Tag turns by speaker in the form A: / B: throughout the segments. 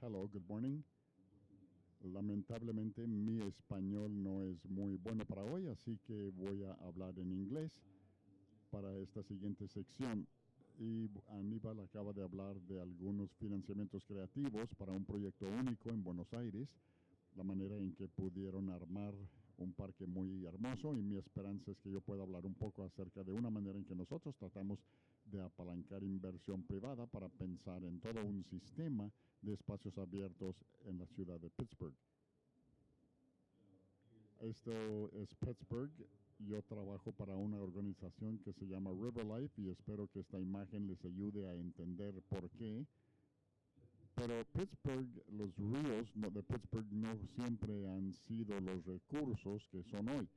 A: Hello, good morning. Lamentablemente mi español no es muy bueno para hoy, así que voy a hablar en inglés para esta siguiente sección. Y Aníbal acaba de hablar de algunos financiamientos creativos para un proyecto único en Buenos Aires, la manera en que pudieron armar un parque muy hermoso, y mi esperanza es que yo pueda hablar un poco acerca de una manera en que nosotros tratamos de apalancar inversión privada para pensar en todo un sistema de espacios abiertos en la ciudad de Pittsburgh. Esto es Pittsburgh. Yo trabajo para una organización que se llama River Life y espero que esta imagen les ayude a entender por qué. Pero Pittsburgh, los ríos de Pittsburgh no siempre han sido los recursos que son hoy.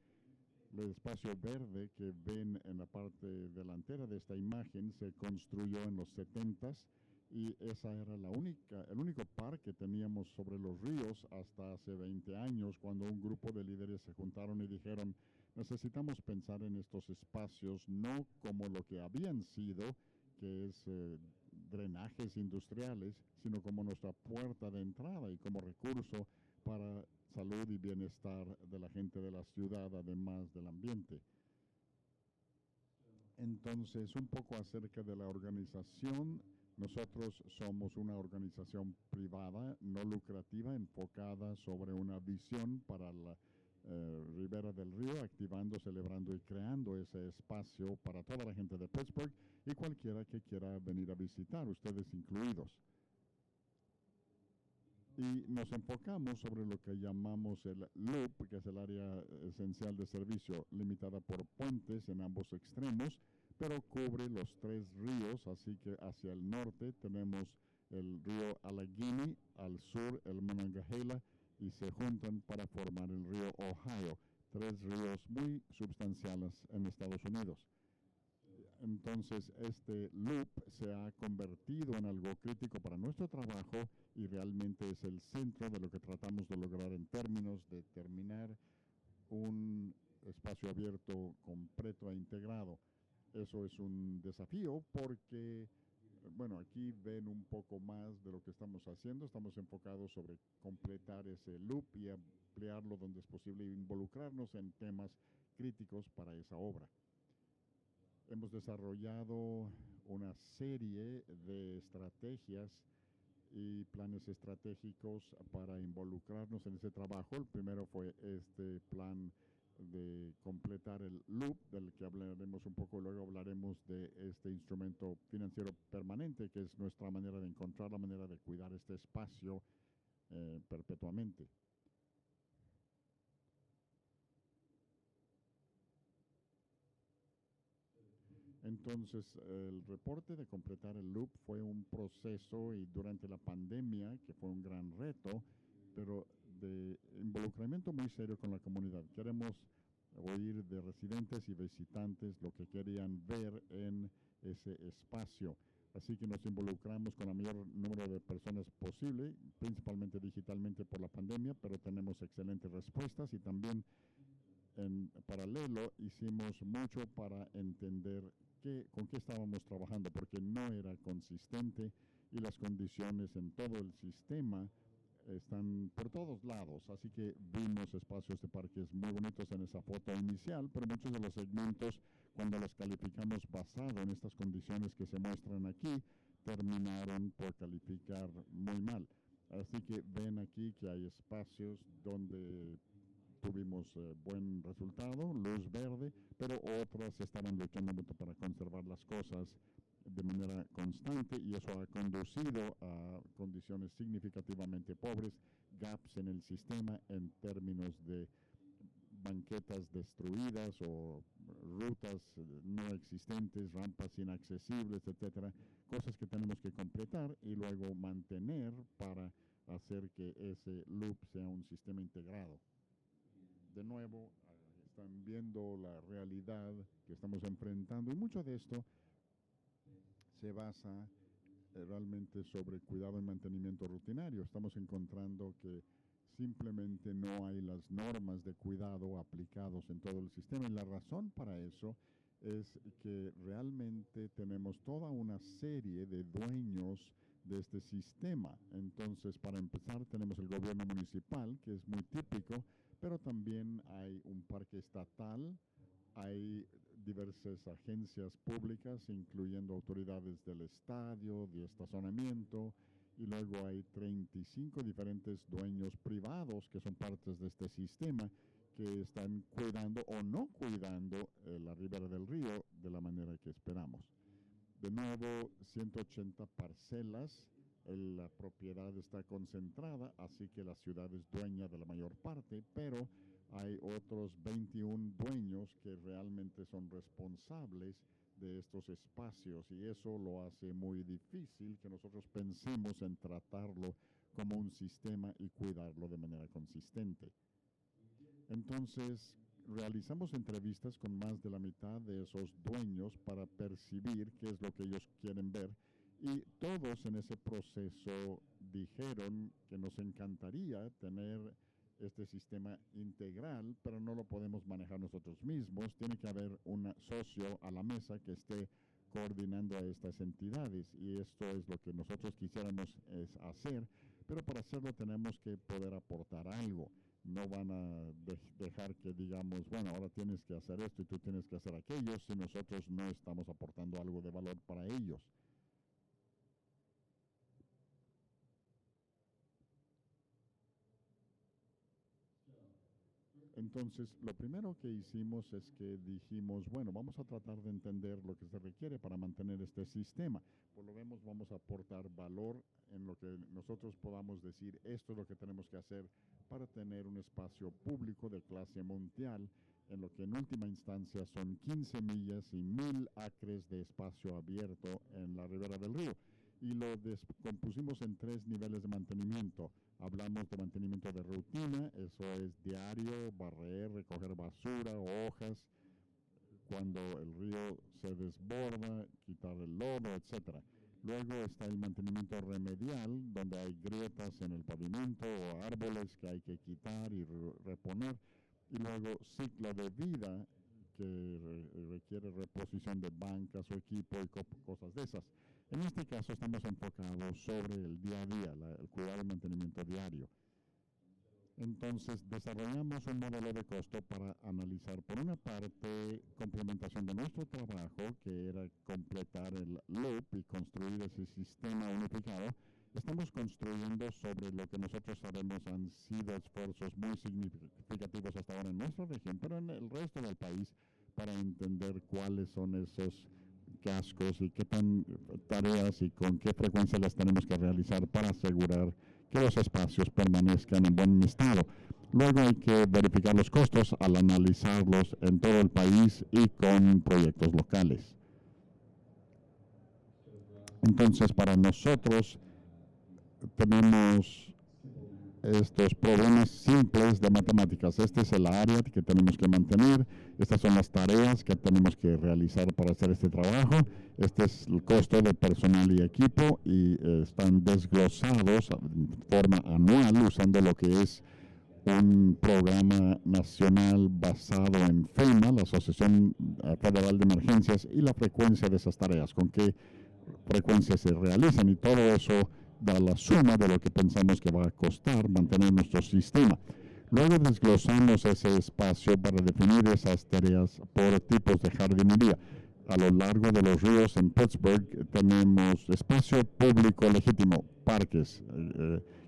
A: El espacio verde que ven en la parte delantera de esta imagen se construyó en los 70s y esa era el único parque que teníamos sobre los ríos hasta hace 20 años, cuando un grupo de líderes se juntaron y dijeron: necesitamos pensar en estos espacios no como lo que habían sido, que es drenajes industriales, sino como nuestra puerta de entrada y como recurso para salud y bienestar de la gente de la ciudad, además del ambiente. Entonces, un poco acerca de la organización. Nosotros somos una organización privada, no lucrativa, enfocada sobre una visión para la ribera del río, activando, celebrando y creando ese espacio para toda la gente de Pittsburgh y cualquiera que quiera venir a visitar, ustedes incluidos. Y nos enfocamos sobre lo que llamamos el loop, que es el área esencial de servicio, limitada por puentes en ambos extremos, pero cubre los tres ríos, así que hacia el norte tenemos el río Allegheny, al sur el Monongahela, y se juntan para formar el río Ohio, tres ríos muy sustanciales en Estados Unidos. Entonces, este loop se ha convertido en algo crítico para nuestro trabajo y realmente es el centro de lo que tratamos de lograr en términos de terminar un espacio abierto, completo e integrado. Eso es un desafío porque, bueno, aquí ven un poco más de lo que estamos haciendo. Estamos enfocados sobre completar ese loop y ampliarlo donde es posible e involucrarnos en temas críticos para esa obra. Hemos desarrollado una serie de estrategias y planes estratégicos para involucrarnos en ese trabajo. El primero fue este plan de completar el loop, del que hablaremos un poco, luego hablaremos de este instrumento financiero permanente, que es nuestra manera de encontrar la manera de cuidar este espacio perpetuamente. Entonces, el reporte de completar el loop fue un proceso y durante la pandemia, que fue un gran reto, pero de involucramiento muy serio con la comunidad. Queremos oír de residentes y visitantes lo que querían ver en ese espacio. Así que nos involucramos con el mayor número de personas posible, principalmente digitalmente por la pandemia, pero tenemos excelentes respuestas y también en paralelo hicimos mucho para entender con qué estábamos trabajando, porque no era consistente y las condiciones en todo el sistema están por todos lados. Así que vimos espacios de parques muy bonitos en esa foto inicial, pero muchos de los segmentos, cuando los calificamos basado en estas condiciones que se muestran aquí, terminaron por calificar muy mal. Así que ven aquí que hay espacios donde tuvimos buen resultado, luz verde, pero otras estaban luchando mucho para conservar las cosas de manera constante y eso ha conducido a condiciones significativamente pobres, gaps en el sistema en términos de banquetas destruidas o rutas no existentes, rampas inaccesibles, etcétera, cosas que tenemos que completar y luego mantener para hacer que ese loop sea un sistema integrado. De nuevo, están viendo la realidad que estamos enfrentando y mucho de esto se basa realmente sobre cuidado y mantenimiento rutinario. Estamos encontrando que simplemente no hay las normas de cuidado aplicados en todo el sistema y la razón para eso es que realmente tenemos toda una serie de dueños de este sistema. Entonces, para empezar, tenemos el gobierno municipal, que es muy típico, pero también hay un parque estatal, hay diversas agencias públicas, incluyendo autoridades del estadio, de estacionamiento, y luego hay 35 diferentes dueños privados que son partes de este sistema que están cuidando o no cuidando la ribera del río de la manera que esperamos. De nuevo, 180 parcelas, la propiedad está concentrada, así que la ciudad es dueña de la mayor parte, pero hay otros 21 dueños que realmente son responsables de estos espacios y eso lo hace muy difícil que nosotros pensemos en tratarlo como un sistema y cuidarlo de manera consistente. Entonces, realizamos entrevistas con más de la mitad de esos dueños para percibir qué es lo que ellos quieren ver y todos en ese proceso dijeron que nos encantaría tener este sistema integral, pero no lo podemos manejar nosotros mismos. Tiene que haber un socio a la mesa que esté coordinando a estas entidades y esto es lo que nosotros quisiéramos hacer, pero para hacerlo tenemos que poder aportar algo. No van a dejar que digamos, bueno, ahora tienes que hacer esto y tú tienes que hacer aquello si nosotros no estamos aportando algo de valor para ellos. Entonces, lo primero que hicimos es que dijimos, bueno, vamos a tratar de entender lo que se requiere para mantener este sistema. Por lo menos vamos a aportar valor en lo que nosotros podamos decir, esto es lo que tenemos que hacer para tener un espacio público de clase mundial, en lo que en última instancia son 15 millas y 1,000 acres de espacio abierto en la ribera del río. Y lo descompusimos en 3 niveles de mantenimiento. Hablamos de mantenimiento de rutina, eso es diario, barrer, recoger basura, hojas, cuando el río se desborda, quitar el lodo, etc. Luego está el mantenimiento remedial, donde hay grietas en el pavimento o árboles que hay que quitar y reponer. Y luego ciclo de vida, que requiere reposición de bancas o equipo y cosas de esas. En este caso estamos enfocados sobre el día a día, el cuidado y mantenimiento diario. Entonces desarrollamos un modelo de costo para analizar, por una parte, complementación de nuestro trabajo, que era completar el loop y construir ese sistema unificado. Estamos construyendo sobre lo que nosotros sabemos han sido esfuerzos muy significativos hasta ahora en nuestra región, pero en el resto del país, para entender cuáles son esos cascos y qué tan tareas y con qué frecuencia las tenemos que realizar para asegurar que los espacios permanezcan en buen estado. Luego hay que verificar los costos al analizarlos en todo el país y con proyectos locales. Entonces, para nosotros tenemos estos problemas simples de matemáticas. Este es el área que tenemos que mantener. Estas son las tareas que tenemos que realizar para hacer este trabajo. Este es el costo de personal y equipo y están desglosados de forma anual usando lo que es un programa nacional basado en FEMA, la Asociación Federal de Emergencias, y la frecuencia de esas tareas, con qué frecuencia se realizan y todo eso da la suma de lo que pensamos que va a costar mantener nuestro sistema. Luego desglosamos ese espacio para definir esas tareas por tipos de jardinería. A lo largo de los ríos en Pittsburgh tenemos espacio público legítimo, parques,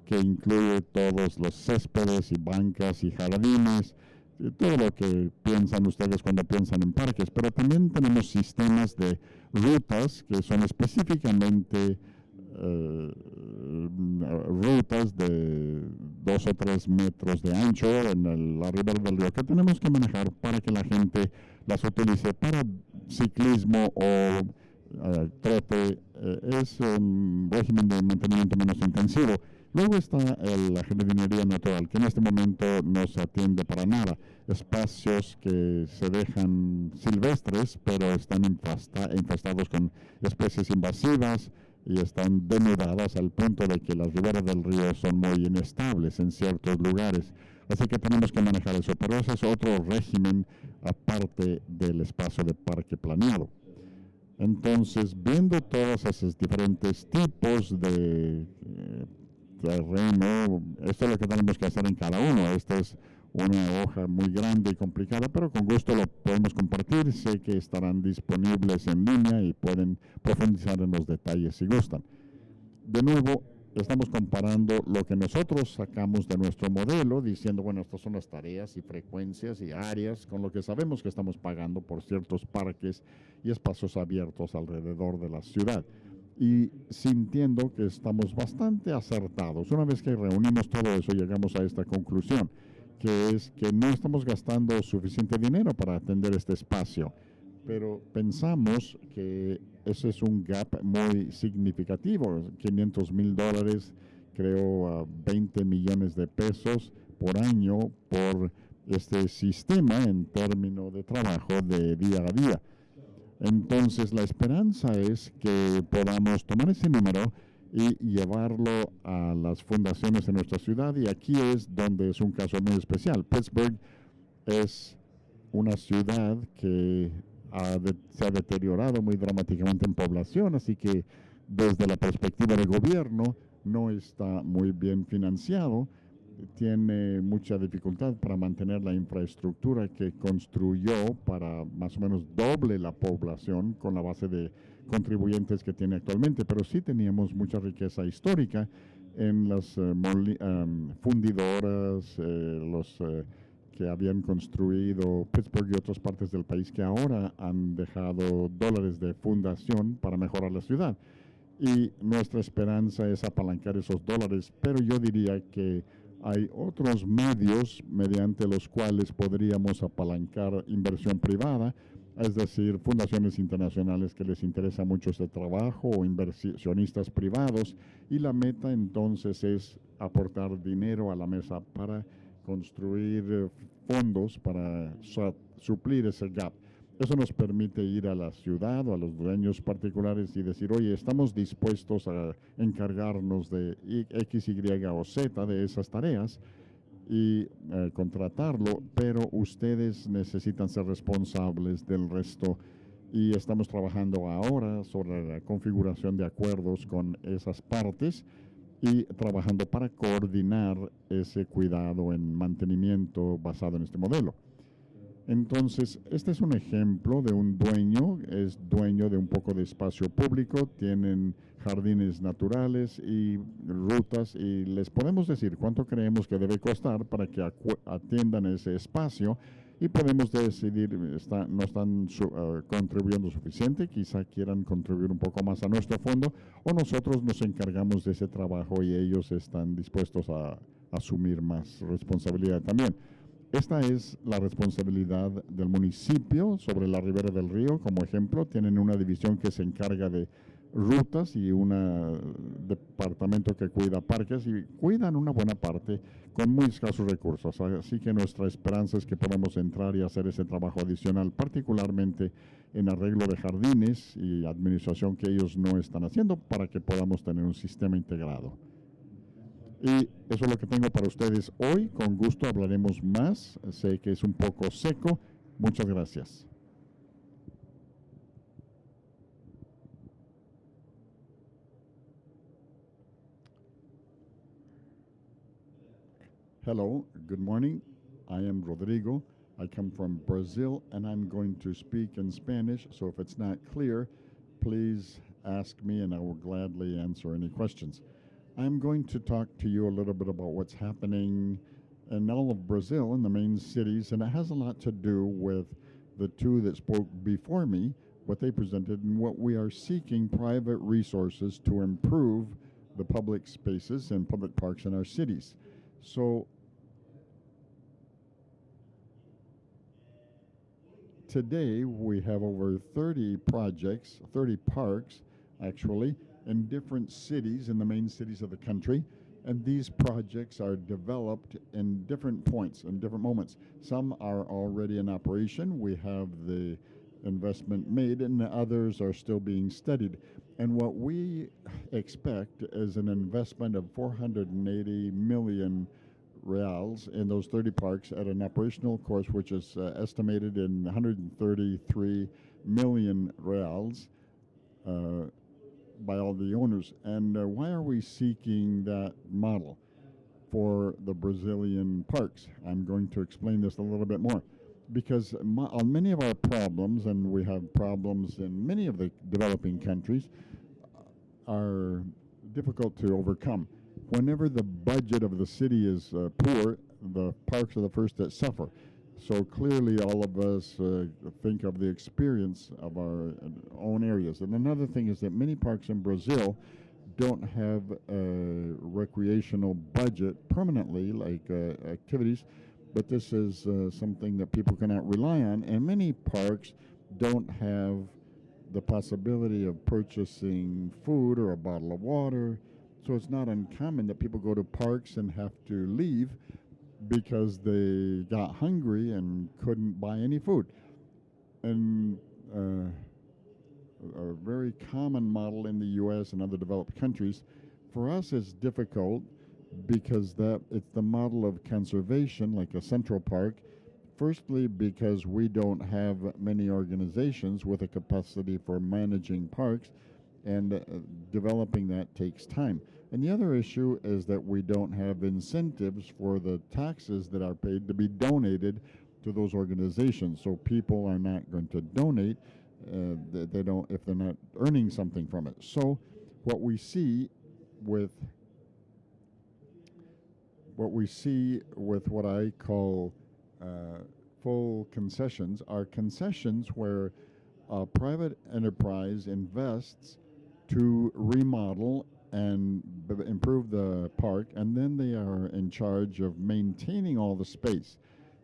A: que incluye todos los céspedes y bancas y jardines, todo lo que piensan ustedes cuando piensan en parques, pero también tenemos sistemas de rutas que son específicamente rutas de 2 o 3 metros de ancho en la ribera del río que tenemos que manejar para que la gente las utilice para ciclismo o trote. Es un régimen de mantenimiento menos intensivo. Luego está la jardinería natural, que en este momento no se atiende para nada. Espacios que se dejan silvestres, pero están infestados con especies invasivas y están denudadas al punto de que las riberas del río son muy inestables en ciertos lugares. Así que tenemos que manejar eso, pero ese es otro régimen aparte del espacio de parque planeado. Entonces, viendo todos esos diferentes tipos de terreno, esto es lo que tenemos que hacer en cada uno. Esta es una hoja muy grande y complicada, pero con gusto lo podemos compartir. Sé que estarán disponibles en línea y pueden profundizar en los detalles si gustan. De nuevo, estamos comparando lo que nosotros sacamos de nuestro modelo, diciendo, bueno, estas son las tareas y frecuencias y áreas con lo que sabemos que estamos pagando por ciertos parques y espacios abiertos alrededor de la ciudad. Y sintiendo que estamos bastante acertados. Una vez que reunimos todo eso, llegamos a esta conclusión, que es que no estamos gastando suficiente dinero para atender este espacio. Pero pensamos que ese es un gap muy significativo, $500,000, creo, a 20 millones de pesos por año por este sistema en términos de trabajo de día a día. Entonces, la esperanza es que podamos tomar ese número y llevarlo a las fundaciones en nuestra ciudad, y aquí es donde es un caso muy especial. Pittsburgh es una ciudad que se ha deteriorado muy dramáticamente en población, así que desde la perspectiva del gobierno no está muy bien financiado, tiene mucha dificultad para mantener la infraestructura que construyó para más o menos doble la población con la base de contribuyentes que tiene actualmente, pero sí teníamos mucha riqueza histórica en las fundidoras, los que habían construido Pittsburgh y otras partes del país que ahora han dejado dólares de fundación para mejorar la ciudad. Y nuestra esperanza es apalancar esos dólares, pero yo diría que hay otros medios mediante los cuales podríamos apalancar inversión privada, es decir, fundaciones internacionales que les interesa mucho este trabajo o inversionistas privados, y la meta entonces es aportar dinero a la mesa para construir fondos para suplir ese gap. Eso nos permite ir a la ciudad o a los dueños particulares y decir, oye, estamos dispuestos a encargarnos de X, Y o Z de esas tareas y contratarlo, pero ustedes necesitan ser responsables del resto. Y estamos trabajando ahora sobre la configuración de acuerdos con esas partes y trabajando para coordinar ese cuidado en mantenimiento basado en este modelo. Entonces, este es un ejemplo de un dueño, es dueño de un poco de espacio público, tienen jardines naturales y rutas, y les podemos decir cuánto creemos que debe costar para que atiendan ese espacio, y podemos decidir, no están contribuyendo suficiente, quizá quieran contribuir un poco más a nuestro fondo, o nosotros nos encargamos de ese trabajo y ellos están dispuestos a asumir más responsabilidad también. Esta es la responsabilidad del municipio sobre la ribera del río. Como ejemplo, tienen una división que se encarga de rutas y un departamento que cuida parques, y cuidan una buena parte con muy escasos recursos. Así que nuestra esperanza es que podamos entrar y hacer ese trabajo adicional, particularmente en arreglo de jardines y administración que ellos no están haciendo, para que podamos tener un sistema integrado. Y eso es lo que tengo para ustedes hoy. Con gusto hablaremos más. Sé que es un poco seco. Muchas gracias. Hello, good morning. I am Rodrigo. I come from Brazil, and I'm going to speak in Spanish. So if it's not clear, please ask me, and I will gladly answer any questions. I'm going to talk to you a little bit about what's happening in all of Brazil, in the main cities, and it has a lot to do with the two that spoke before me, what they presented, and what we are seeking private resources to improve the public spaces and public parks in our cities. So today we have over 30 projects, 30 parks actually, in different cities, in the main cities of the country. And these projects are developed in different points, in different moments. Some are already in operation. We have the investment made, and the others are still being studied. And what we expect is an investment of 480 million reals in those 30 parks at an operational cost which is estimated in 133 million reals uh, by all the owners. And why are we seeking that model for the Brazilian parks? I'm going to explain this a little bit more. Because on many of our problems, and we have problems in many of the developing countries, are difficult to overcome. Whenever the budget of the city is poor, the parks are the first that suffer. So clearly, all of us think of the experience of our own areas. And another thing is that many parks in Brazil don't have a recreational budget permanently, like activities, but this is something that people cannot rely on. And many parks don't have the possibility of purchasing food or a bottle of water. So it's not uncommon that people go to parks and have to leave because they got hungry and couldn't buy any food. And a very common model in the U.S. and other developed countries, for us it's difficult because it's the model of conservation, like a Central Park. Firstly, because we don't have many organizations with a capacity for managing parks, and developing that takes time. And the other issue is that we don't have incentives for the taxes that are paid to be donated to those organizations. So people are not going to donate they don't if they're not earning something from it. So what we see with what I call full concessions are concessions where a private enterprise invests to remodel and improve the park, and then they are in charge of maintaining all the space.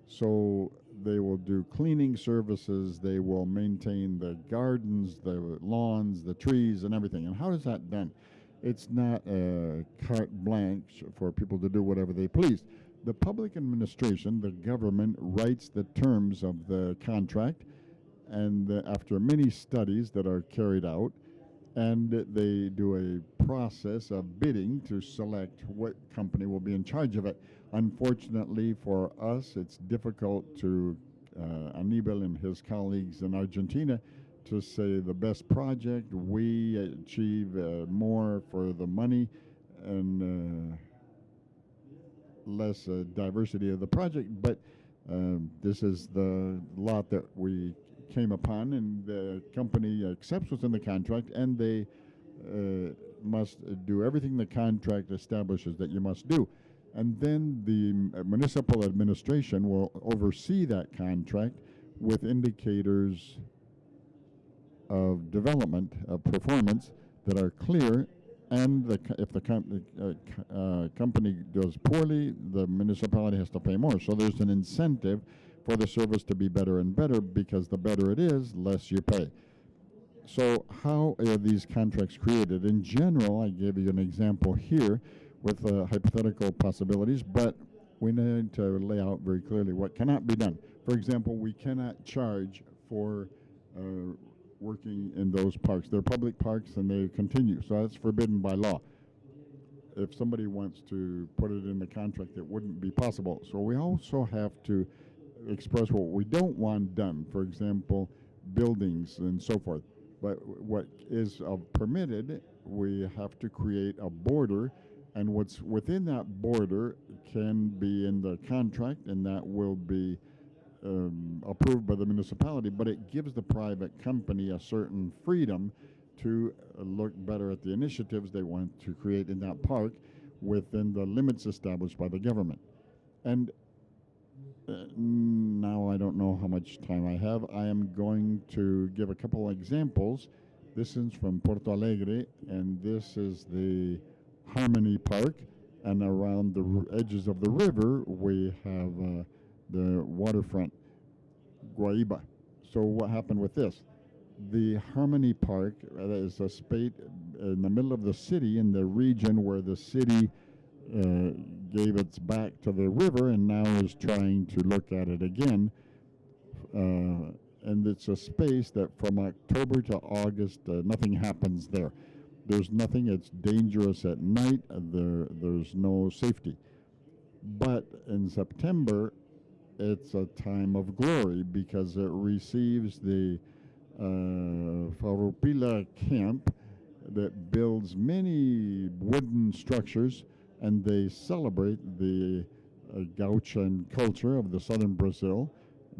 A: So they will do cleaning services, they will maintain the gardens, the lawns, the trees, and everything. And how is that done? It's not carte blanche for people to do whatever they please. The public administration, the government, writes the terms of the contract, and after many studies that are carried out, and they do a process of bidding to select what company will be in charge of it. Unfortunately for us, it's difficult to Aníbal and his colleagues in Argentina to say the best project. We achieve more for the money and less diversity of the project. But this is the lot that we came upon, and the company accepts what's in the contract, and they must do everything the contract establishes that you must do. And then the municipal administration will oversee that contract with indicators of development, of performance that are clear. And if the company does poorly, the municipality has to pay more. So there's an incentive for the service to be better and better, because the better it is, less you pay. So how are these contracts created? In general, I gave you an example here with hypothetical possibilities, but we need to lay out very clearly what cannot be done. For example, we cannot charge for working in those parks. They're public parks and they continue, so that's forbidden by law. If somebody wants to put it in the contract, it wouldn't be possible. So we also have to express what we don't want done, for example, buildings and so forth. But what is permitted, we have to create a border, and what's within that border can be in the contract, and that will be approved by the municipality, but it gives the private company a certain freedom to look better at the initiatives they want to create in that park within the limits established by the government. And now I don't know how much time I have. I am going to give a couple examples. This is from Porto Alegre, and this is the Harmony Park, and around the edges of the river we have the waterfront, Guaíba. So what happened with this? The Harmony Park is a space in the middle of the city, in the region where the city gave its back to the river and now is trying to look at it again. And it's a space that from October to August, nothing happens there. There's nothing. It's dangerous at night. There's no safety. But in September, it's a time of glory because it receives the Farroupilha camp that builds many wooden structures, and they celebrate the Gauchan culture of the southern Brazil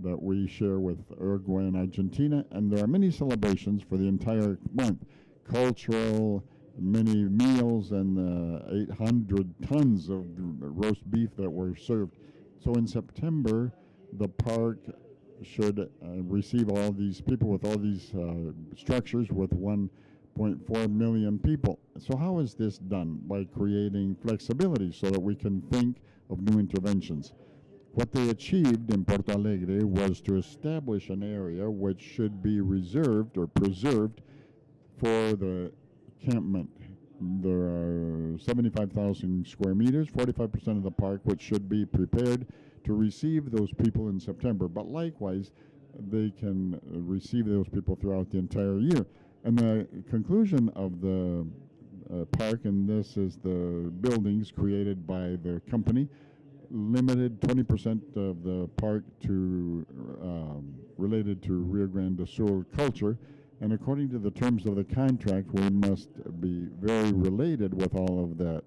A: that we share with Uruguay and Argentina. And there are many celebrations for the entire month, cultural, many meals, and 800 tons of roast beef that were served. So in September, the park should receive all these people with all these structures with 1.4 million people. So how is this done? By creating flexibility so that we can think of new interventions. What they achieved in Porto Alegre was to establish an area which should be reserved or preserved for the campment. There are 75,000 square meters, 45% of the park, which should be prepared to receive those people in September. But likewise, they can receive those people throughout the entire year. And the conclusion of the park, and this is the buildings created by the company, limited 20% of the park to related to Rio Grande do Sul culture. And according to the terms of the contract, we must be very related with all of that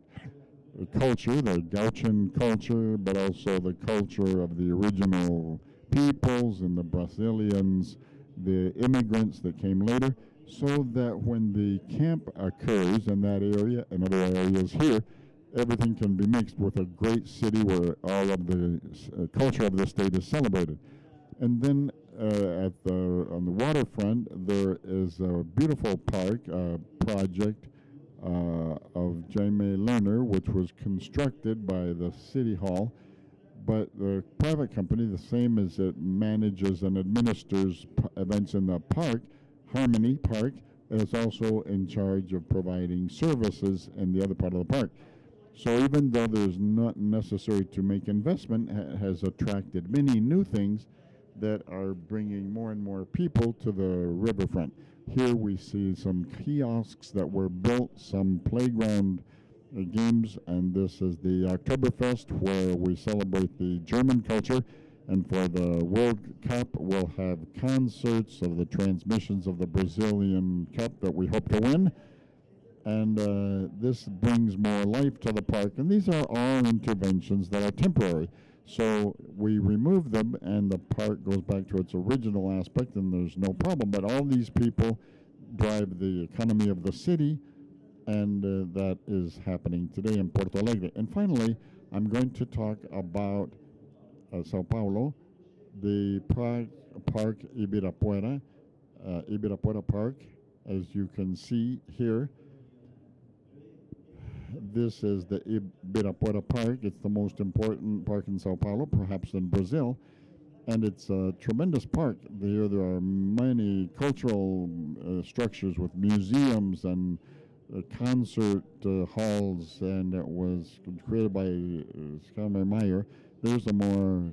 A: culture, the Gauchan culture, but also the culture of the original peoples and the Brazilians, the immigrants that came later, so that when the camp occurs in that area and other areas here, everything can be mixed with a great city where all of the culture of the state is celebrated. And then on the waterfront, there is a beautiful park project of Jaime Lerner, which was constructed by the City Hall, but the private company, the same as it manages and administers events in the park, Harmony Park, is also in charge of providing services in the other part of the park. So even though there's not necessary to make investment, has attracted many new things that are bringing more and more people to the riverfront. Here we see some kiosks that were built, some playground games, and this is the Oktoberfest where we celebrate the German culture. And for the World Cup, we'll have concerts of the transmissions of the Brazilian Cup that we hope to win. And this brings more life to the park. And these are all interventions that are temporary. So we remove them and the park goes back to its original aspect and there's no problem. But all these people drive the economy of the city, and that is happening today in Porto Alegre. And finally, I'm going to talk about Sao Paulo, the Park Ibirapuera, Ibirapuera Park, as you can see here. This is the Ibirapuera Park. It's the most important park in Sao Paulo, perhaps in Brazil, and it's a tremendous park. There are many cultural structures with museums and concert halls, and it was created by Skalmer Meyer. There's a more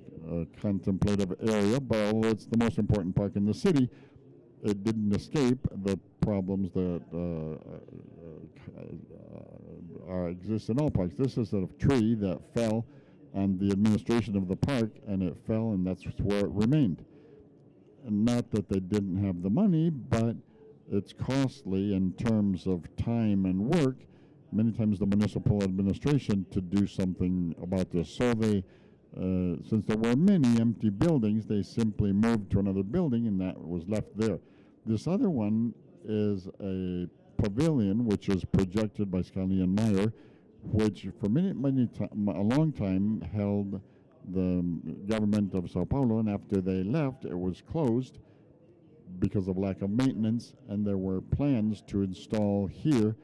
A: contemplative area, but although it's the most important park in the city, it didn't escape the problems that exist in all parks. This is a tree that fell on the administration of the park, and it fell, and that's where it remained. And not that they didn't have the money, but it's costly in terms of time and work, many times the municipal administration, to do something about this. So they, since there were many empty buildings, they simply moved to another building, and that was left there. This other one is a pavilion, which is projected by Scully and Meyer, which for a long time held the government of Sao Paulo, and after they left, it was closed because of lack of maintenance, and there were plans to install here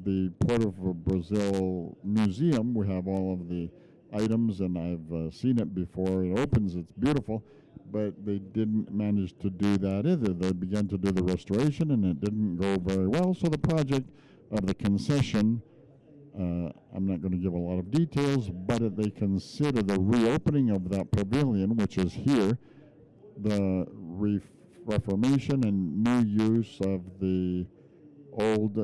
A: the Port of Brazil Museum. We have all of the items, and I've seen it before it opens. It's beautiful, but they didn't manage to do that either. They began to do the restoration, and it didn't go very well. So the project of the concession, I'm not going to give a lot of details, but they consider the reopening of that pavilion, which is here, the reformation and new use of the old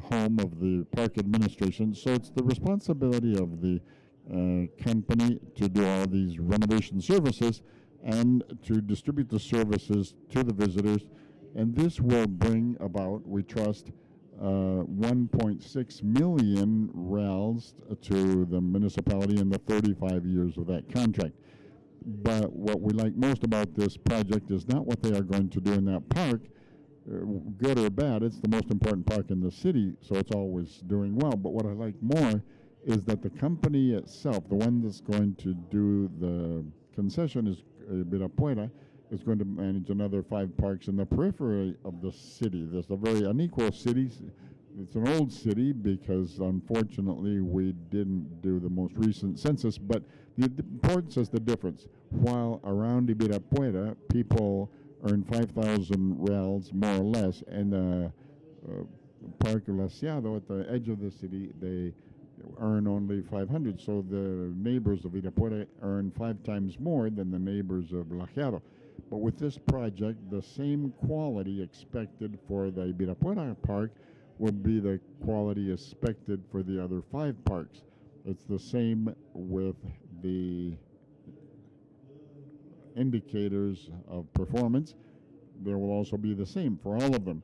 A: home of the park administration. So it's the responsibility of the company to do all these renovation services, and to distribute the services to the visitors. And this will bring about, we trust, 1.6 million reals to the municipality in the 35 years of that contract. But what we like most about this project is not what they are going to do in that park, good or bad. It's the most important park in the city, so it's always doing well. But what I like more is that the company itself, the one that's going to do the concession, is Ibirapuera, is going to manage another 5 parks in the periphery of the city. There's a very unequal city. It's an old city because, unfortunately, we didn't do the most recent census, but the importance is the difference. While around Ibirapuera, people earn 5,000 reals, more or less, and the Parque Glaciado, at the edge of the city, they earn only 500. So the neighbors of Ibirapuera earn 5 times more than the neighbors of Glaciado. But with this project, the same quality expected for the Ibirapuera Park will be the quality expected for the other 5 parks. It's the same with the indicators of performance. There will also be the same for all of them.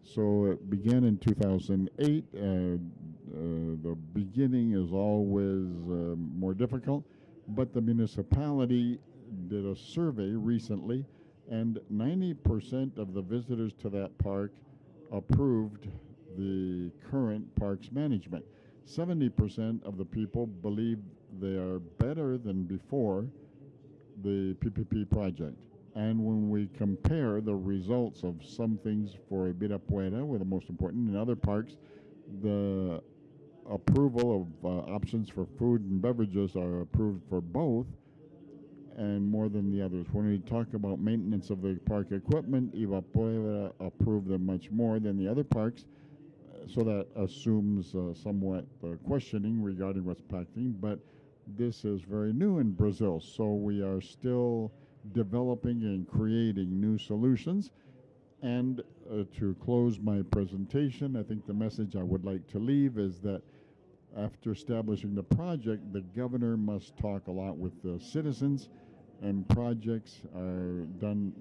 A: So it began in 2008. The beginning is always more difficult, but the municipality did a survey recently, and 90% of the visitors to that park approved the current parks management. 70% of the people believe they are better than before the PPP project. And when we compare the results of some things for Ibirapuera, were the most important, in other parks, the approval of options for food and beverages are approved for both, and more than the others. When we talk about maintenance of the park equipment, Ibirapuera approved them much more than the other parks, so that assumes somewhat questioning regarding what's packing, but this is very new in Brazil, so we are still developing and creating new solutions. And to close my presentation, I think the message I would like to leave is that after establishing the project, the governor must talk a lot with the citizens, and projects are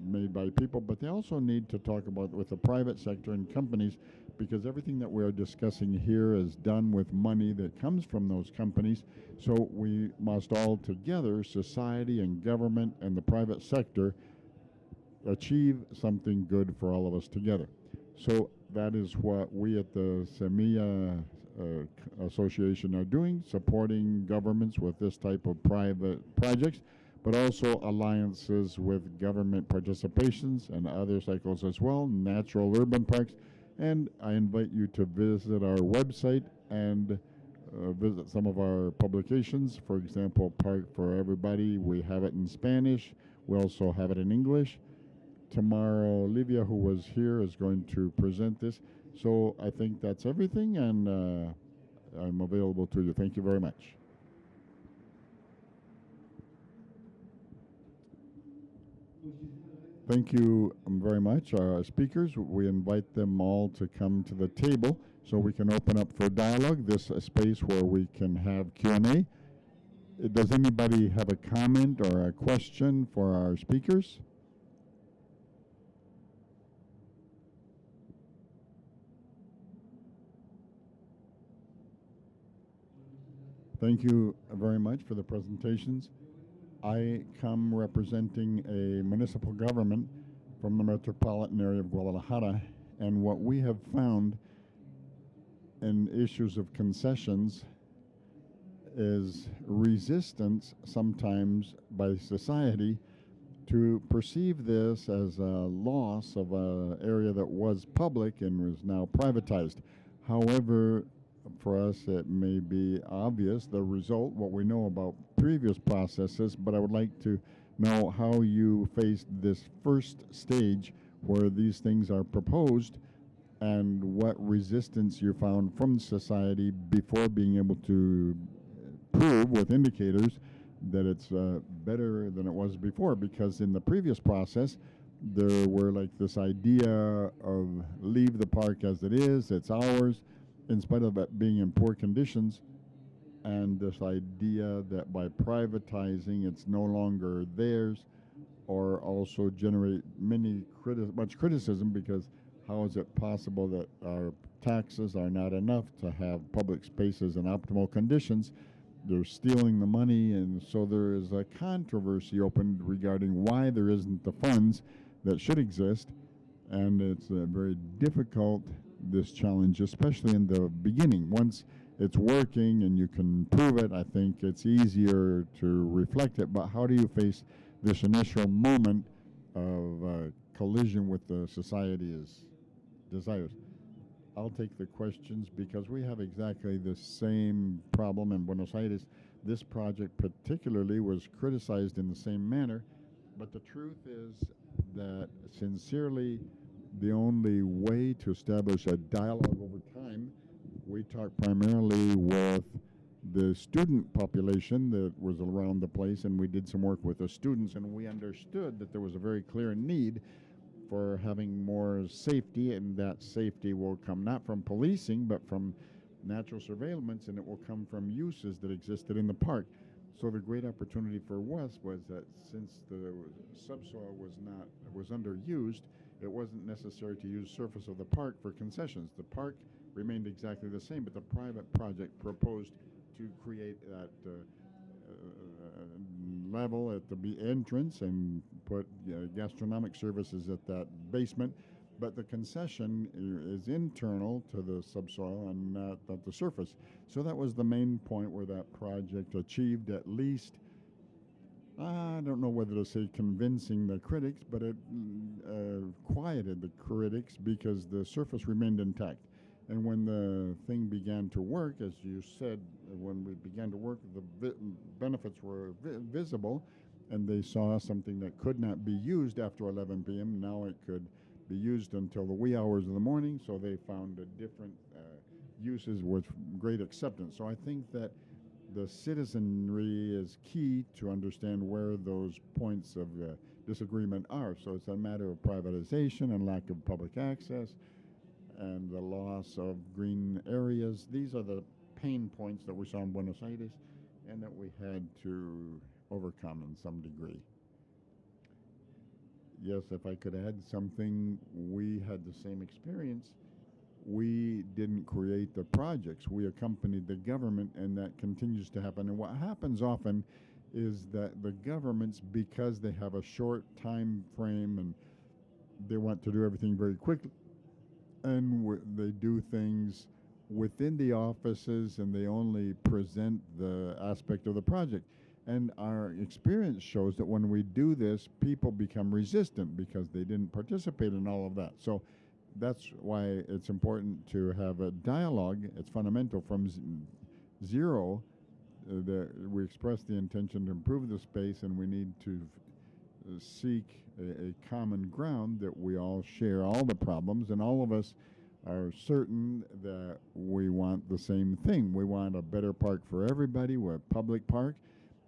A: made by people, but they also need to talk about with the private sector and companies, because everything that we're discussing here is done with money that comes from those companies. So we must all together, society and government and the private sector, achieve something good for all of us together. So that is what we at the Semilla Association are doing, supporting governments with this type of private projects, but also alliances with government participations and other cycles as well, natural urban parks. And I invite you to visit our website and visit some of our publications. For example, Park for Everybody, we have it in Spanish. We also have it in English. Tomorrow, Olivia, who was here, is going to present this. So I think that's everything, and I'm available to you. Thank you very much. Thank you very much. Our speakers, we invite them all to come to the table so we can open up for dialogue. This is a space where we can have Q&A. Does anybody have a comment or a question for our speakers? Thank you very much for the presentations. I come representing a municipal government from the metropolitan area of Guadalajara, and what we have found in issues of concessions is resistance sometimes by society to perceive this as a loss of an area that was public and was now privatized. However, for us, it may be obvious the result, what we know about previous processes, but I would like to know how you faced this first stage where these things are proposed and what resistance you found from society before being able to prove with indicators that it's better than it was before. Because in the previous process, there were like this idea of leave the park as it is, it's ours, in spite of it being in poor conditions, and this idea that by privatizing it's no longer theirs. or also generate much criticism, because how is it possible that our taxes are not enough to have public spaces in optimal conditions? They're stealing the money, and so there is a controversy opened regarding why there isn't the funds that should exist, and it's very difficult, this challenge, especially in the beginning. Once it's working and you can prove it, I think it's easier to reflect it. But how do you face this initial moment of collision with the society's desires? I'll take the questions because we have exactly the same problem in Buenos Aires. This project particularly was criticized in the same manner, but the truth is that sincerely, the only way to establish a dialogue over time, we talked primarily with the student population that was around the place, and we did some work with the students, and we understood that there was a very clear need for having more safety, and that safety will come not from policing, but from natural surveillance, and it will come from uses that existed in the park. So the great opportunity for West was that since the subsoil was underused, it wasn't necessary to use surface of the park for concessions. The park remained exactly the same, but the private project proposed to create that level at the entrance and put gastronomic services at that basement. But the concession is internal to the subsoil and not at the surface. So that was the main point where that project achieved at least, I don't know whether to say convincing the critics, but it quieted the critics because the surface remained intact. And when the thing began to work, as you said, when we began to work, the benefits were visible, and they saw something that could not be used after 11 p.m. Now it could be used until the wee hours of the morning, so they found a different uses with great acceptance. So I think that the citizenry is key to understand where those points of disagreement are. So it's a matter of privatization and lack of public access and the loss of green areas. These are the pain points that we saw in Buenos Aires and that we had to overcome in some degree. Yes, if I could add something, we had the same experience. We didn't create the projects. We accompanied the government, and that continues to happen. And what happens often is that the governments, because they have a short time frame and they want to do everything very quickly, and they do things within the offices, and they only present the aspect of the project. And our experience shows that when we do this, people become resistant because they didn't participate in all of that. So that's why it's important to have a dialogue. It's fundamental from zero. We express the intention to improve the space, and we need to seek a common ground that we all share all the problems, and all of us are certain that we want the same thing. We want a better park for everybody, a public park.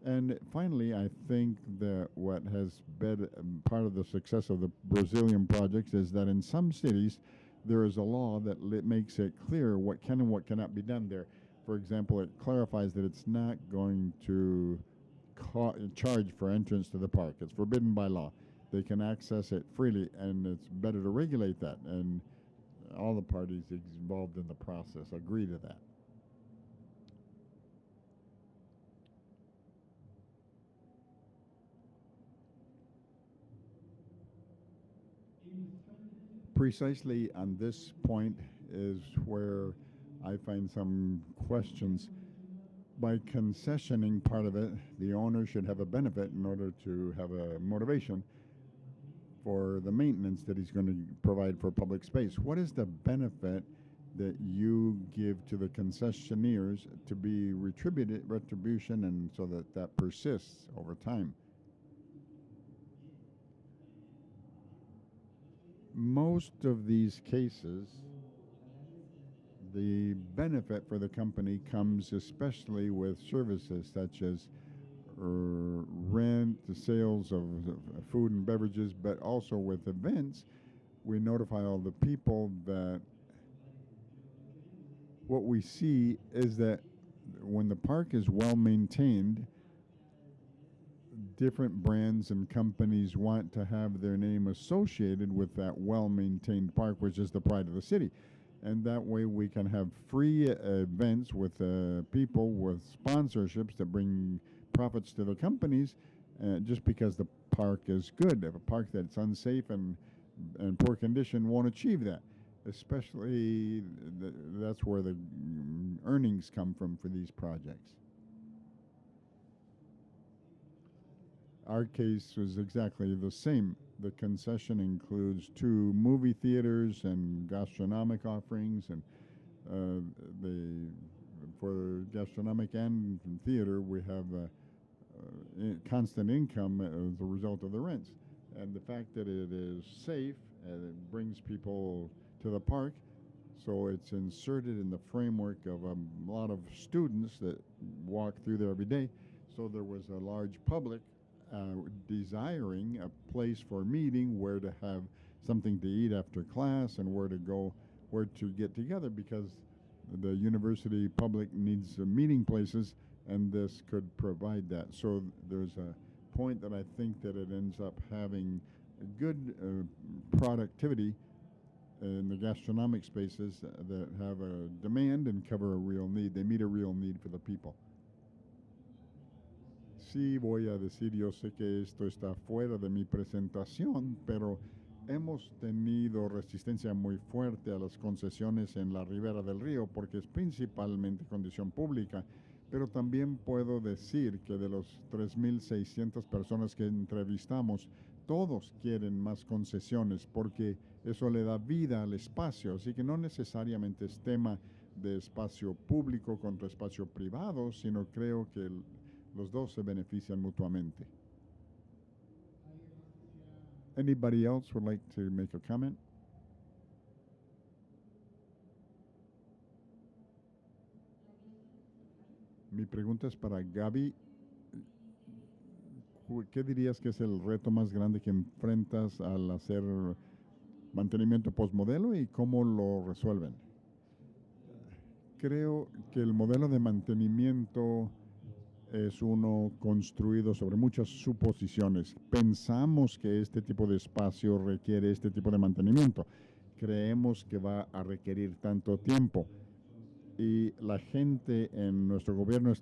A: And finally, I think that what has been part of the success of the Brazilian projects is that in some cities, there is a law that makes it clear what can and what cannot be done there. For example, it clarifies that it's not going to charge for entrance to the park. It's forbidden by law. They can access it freely, and it's better to regulate that. And all the parties involved in the process agree to that. Precisely on this point is where I find some questions. By concessioning part of it, the owner should have a benefit in order to have a motivation for the maintenance that he's going to provide for public space. What is the benefit that you give to the concessionaires to be retribution, and so that that persists over time? Most of these cases, the benefit for the company comes especially with services such as rent, the sales of food and beverages, but also with events. We notify all the people that what we see is that when the park is well maintained, different brands and companies want to have their name associated with that well-maintained park, which is the pride of the city. And that way we can have free events with people with sponsorships that bring profits to the companies just because the park is good. If a park that's unsafe and poor condition won't achieve that. Especially that's where the earnings come from for these projects. Our case was exactly the same. The concession includes 2 movie theaters and gastronomic offerings, and for gastronomic and theater we have constant income as a result of the rents. And the fact that it is safe and it brings people to the park, so it's inserted in the framework of a lot of students that walk through there every day. So there was a large public desiring a place for meeting, where to have something to eat after class, and where to go, where to get together, because the university public needs meeting places, and this could provide that. So there's a point that I think that it ends up having a good productivity in the gastronomic spaces that have a demand and cover a real need. They meet a real need for the people. Sí, voy a decir, yo sé que esto está fuera de mi presentación, pero hemos tenido resistencia muy fuerte a las concesiones en la ribera del río porque es principalmente condición pública, pero también puedo decir que de los 3.600 personas que entrevistamos, todos quieren más concesiones porque eso le da vida al espacio, así que no necesariamente es tema de espacio público contra espacio privado, sino creo que los dos se benefician mutuamente. Anybody else would like to make a comment? Mi pregunta es para Gaby. ¿Qué dirías que es el reto más grande que enfrentas al hacer mantenimiento postmodelo y cómo lo resuelven? Creo que el modelo de mantenimiento es uno construido sobre muchas suposiciones. Pensamos que este tipo de espacio requiere este tipo de mantenimiento. Creemos que va a requerir tanto tiempo. Y la gente en nuestro gobierno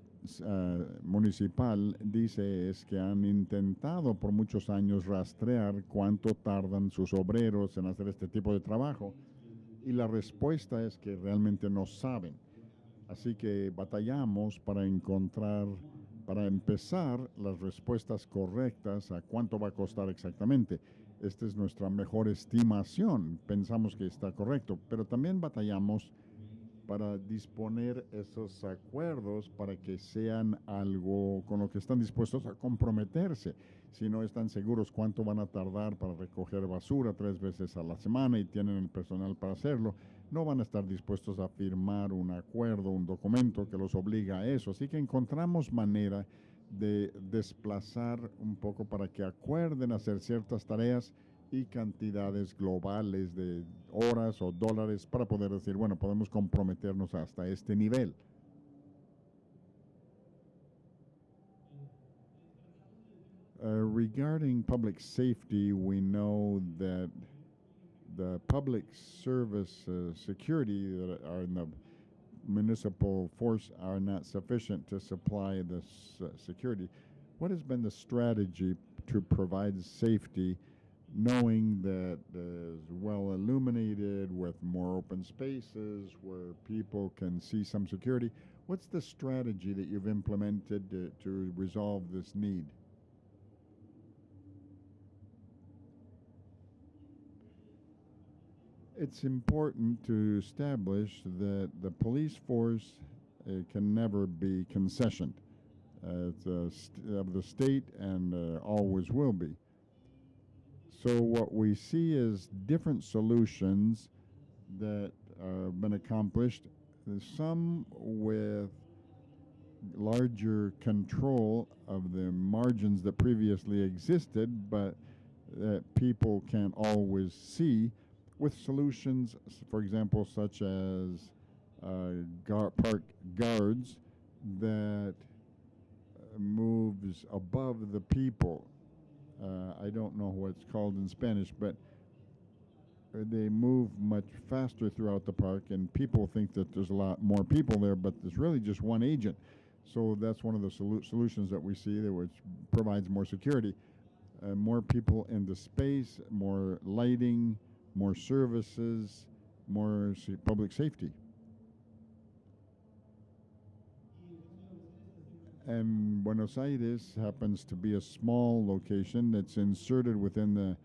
A: municipal dice es que han intentado por muchos años rastrear cuánto tardan sus obreros en hacer este tipo de trabajo. Y la respuesta es que realmente no saben. Así que batallamos para empezar las respuestas correctas a cuánto va a costar exactamente. Esta es nuestra mejor estimación. Pensamos que está correcto, pero también batallamos para disponer esos acuerdos para que sean algo con lo que están dispuestos a comprometerse. Si no están seguros cuánto van a tardar para recoger basura 3 veces a la semana y tienen el personal para hacerlo, no van a estar dispuestos a firmar un acuerdo, un documento que los obliga a eso. Así que encontramos manera de desplazar un poco para que acuerden hacer ciertas tareas y cantidades globales de horas o dólares para poder decir, bueno, podemos comprometernos hasta este nivel. Regarding public safety, we know that the public service security that are in the municipal force are not sufficient to supply this security. What has been the strategy to provide safety, knowing that is well illuminated with more open spaces where people can see some security? What's the strategy that you've implemented to resolve this need? It's important to establish that the police force can never be concessioned. It's of the state and always will be. So what we see is different solutions that have been accomplished, some with larger control of the margins that previously existed, but that people can't always see, with solutions, for example, such as park guards that moves above the people. I don't know what it's called in Spanish, but they move much faster throughout the park, and people think that there's a lot more people there, but there's really just one agent. So that's one of the solutions that we see, that which provides more security. More people in the space, more lighting, more services, more public safety. And Buenos Aires happens to be a small location that's inserted within the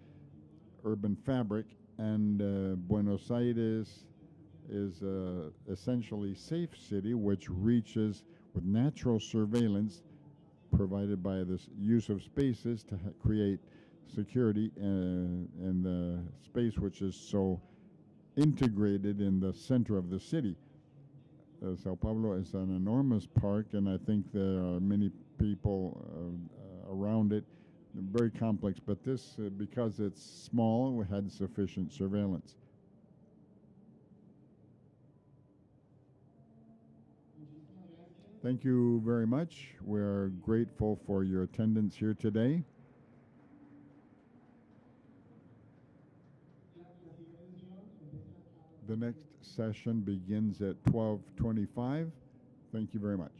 A: urban fabric, and Buenos Aires is essentially safe city which reaches with natural surveillance provided by this use of spaces to create security in the space which is so integrated in the center of the city. Sao Paulo is an enormous park, and I think there are many people around it. Very complex, but this, because it's small, we had sufficient surveillance. Thank you very much. We're grateful for your attendance here today. The next session begins at 12:25. Thank you very much.